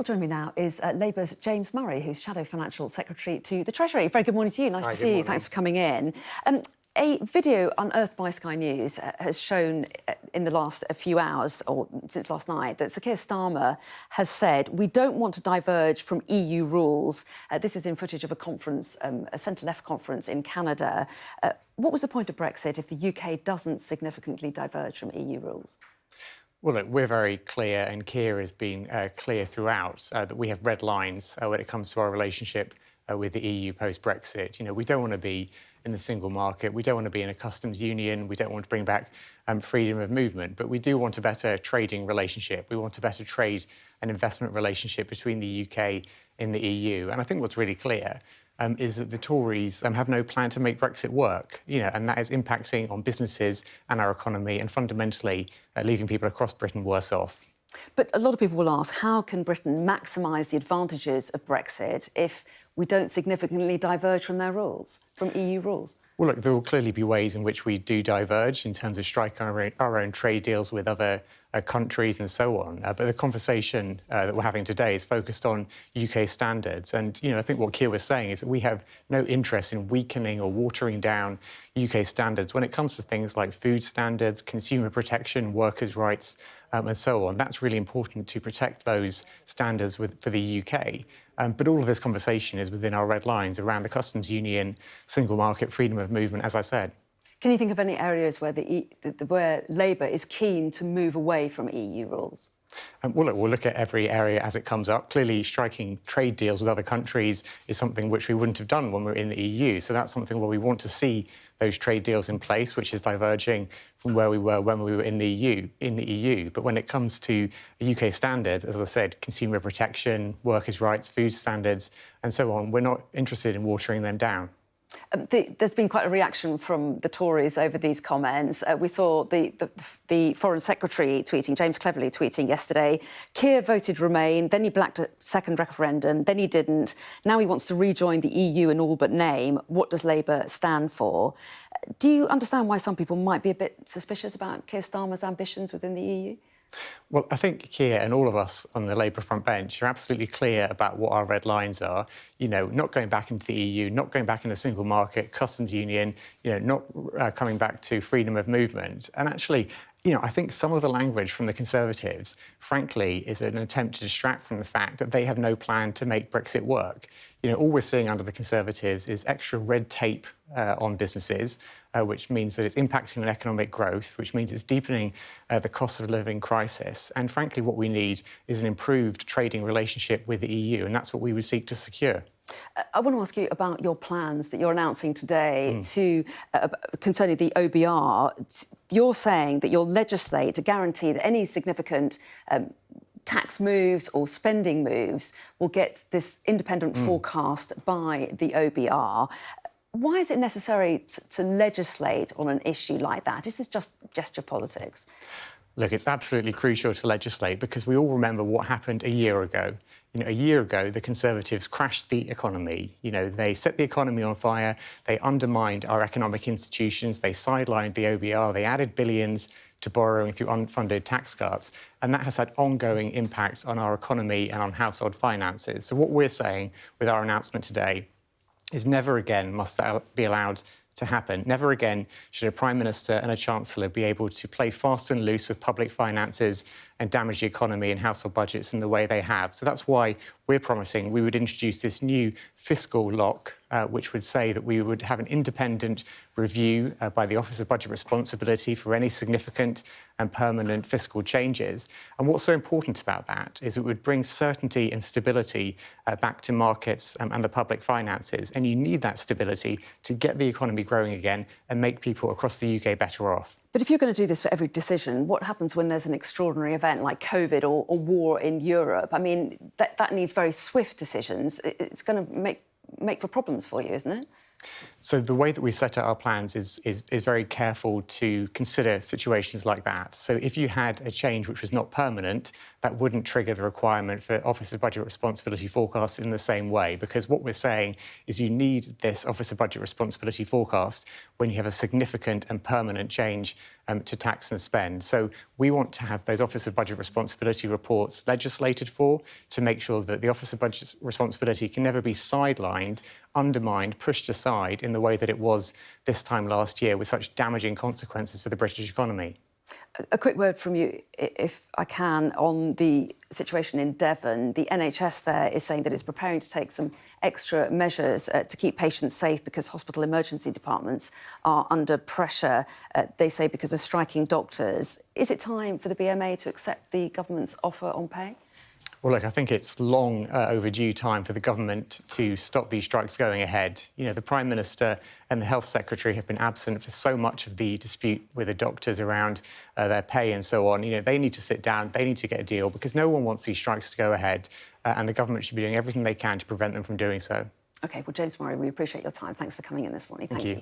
Well, joining me now is Labour's James Murray, who's Shadow Financial Secretary to the Treasury. Very good morning to you. Nice to see you. Thanks for coming in. A video unearthed by Sky News has shown in the last few hours, or since last night, that Sir Keir Starmer has said, we don't want to diverge from EU rules. This is in footage of a conference, a centre-left conference in Canada. What was the point of Brexit if the UK doesn't significantly diverge from EU rules? Well, look, we're very clear, and Keir has been clear throughout, that we have red lines when it comes to our relationship with the EU post-Brexit. You know, we don't want to be in the single market. We don't want to be in a customs union. We don't want to bring back freedom of movement. But we do want a better trading relationship. We want a better trade and investment relationship between the UK and the EU. And I think what's really clear is that the Tories have no plan to make Brexit work, and that is impacting on businesses and our economy and fundamentally leaving people across Britain worse off. But a lot of people will ask, how can Britain maximise the advantages of Brexit if we don't significantly diverge from their rules, from EU rules? Well, look, there will clearly be ways in which we do diverge in terms of striking our own trade deals with other countries and so on. But the conversation that we're having today is focused on UK standards. And, I think what Keir was saying is that we have no interest in weakening or watering down UK standards when it comes to things like food standards, consumer protection, workers' rights, and so on. That's really important to protect those standards for the UK. But all of this conversation is within our red lines around the customs union, single market, freedom of movement, as I said. Can you think of any areas where where Labour is keen to move away from EU rules? Well, look, we'll look at every area as it comes up. Clearly, striking trade deals with other countries is something which we wouldn't have done when we were in the EU. So that's something where we want to see those trade deals in place, which is diverging from where we were when we were in the EU. But when it comes to UK standards, as I said, consumer protection, workers' rights, food standards, and so on, we're not interested in watering them down. There's been quite a reaction from the Tories over these comments. We saw the Foreign Secretary tweeting, James Cleverly tweeting yesterday, Keir voted Remain, then he backed a second referendum, then he didn't. Now he wants to rejoin the EU in all but name. What does Labour stand for? Do you understand why some people might be a bit suspicious about Keir Starmer's ambitions within the EU? Well, I think Keir and all of us on the Labour front bench are absolutely clear about what our red lines are. Not going back into the EU, not going back in a single market, customs union, not coming back to freedom of movement. And actually, I think some of the language from the Conservatives, frankly, is an attempt to distract from the fact that they have no plan to make Brexit work. All we're seeing under the Conservatives is extra red tape on businesses, which means that it's impacting on economic growth, which means it's deepening the cost of living crisis. And frankly, what we need is an improved trading relationship with the EU, and that's what we would seek to secure. I want to ask you about your plans that you're announcing today concerning the OBR. You're saying that you'll legislate to guarantee that any significant tax moves or spending moves will get this independent forecast by the OBR. Why is it necessary to legislate on an issue like that? Is this just gesture politics? Look, it's absolutely crucial to legislate because we all remember what happened a year ago. A year ago, the Conservatives crashed the economy. They set the economy on fire. They undermined our economic institutions. They sidelined the OBR. They added billions to borrowing through unfunded tax cuts. And that has had ongoing impacts on our economy and on household finances. So what we're saying with our announcement today is never again must that be allowed to happen. Never again should a Prime Minister and a Chancellor be able to play fast and loose with public finances and damage the economy and household budgets in the way they have. So that's why we're promising we would introduce this new fiscal lock, which would say that we would have an independent review by the Office of Budget Responsibility for any significant and permanent fiscal changes. And what's so important about that is it would bring certainty and stability back to markets and the public finances. And you need that stability to get the economy growing again and make people across the UK better off. But if you're going to do this for every decision, what happens when there's an extraordinary event like COVID or war in Europe? I mean, that needs very swift decisions. It's going to make for problems for you, isn't it? So the way that we set out our plans is very careful to consider situations like that. So if you had a change which was not permanent, that wouldn't trigger the requirement for Office of Budget Responsibility forecasts in the same way, because what we're saying is you need this Office of Budget Responsibility forecast when you have a significant and permanent change to tax and spend. So we want to have those Office of Budget Responsibility reports legislated for to make sure that the Office of Budget Responsibility can never be sidelined, undermined, pushed aside in the way that it was this time last year with such damaging consequences for the British economy. A quick word from you, if I can, on the situation in Devon. The NHS there is saying that it's preparing to take some extra measures to keep patients safe because hospital emergency departments are under pressure, they say, because of striking doctors. Is it time for the BMA to accept the government's offer on pay? Well, look, I think it's long overdue time for the government to stop these strikes going ahead. You know, the Prime Minister and the Health Secretary have been absent for so much of the dispute with the doctors around their pay and so on. You know, they need to sit down, they need to get a deal, because no one wants these strikes to go ahead, and the government should be doing everything they can to prevent them from doing so. OK, well, James Murray, we appreciate your time. Thanks for coming in this morning. Thank you.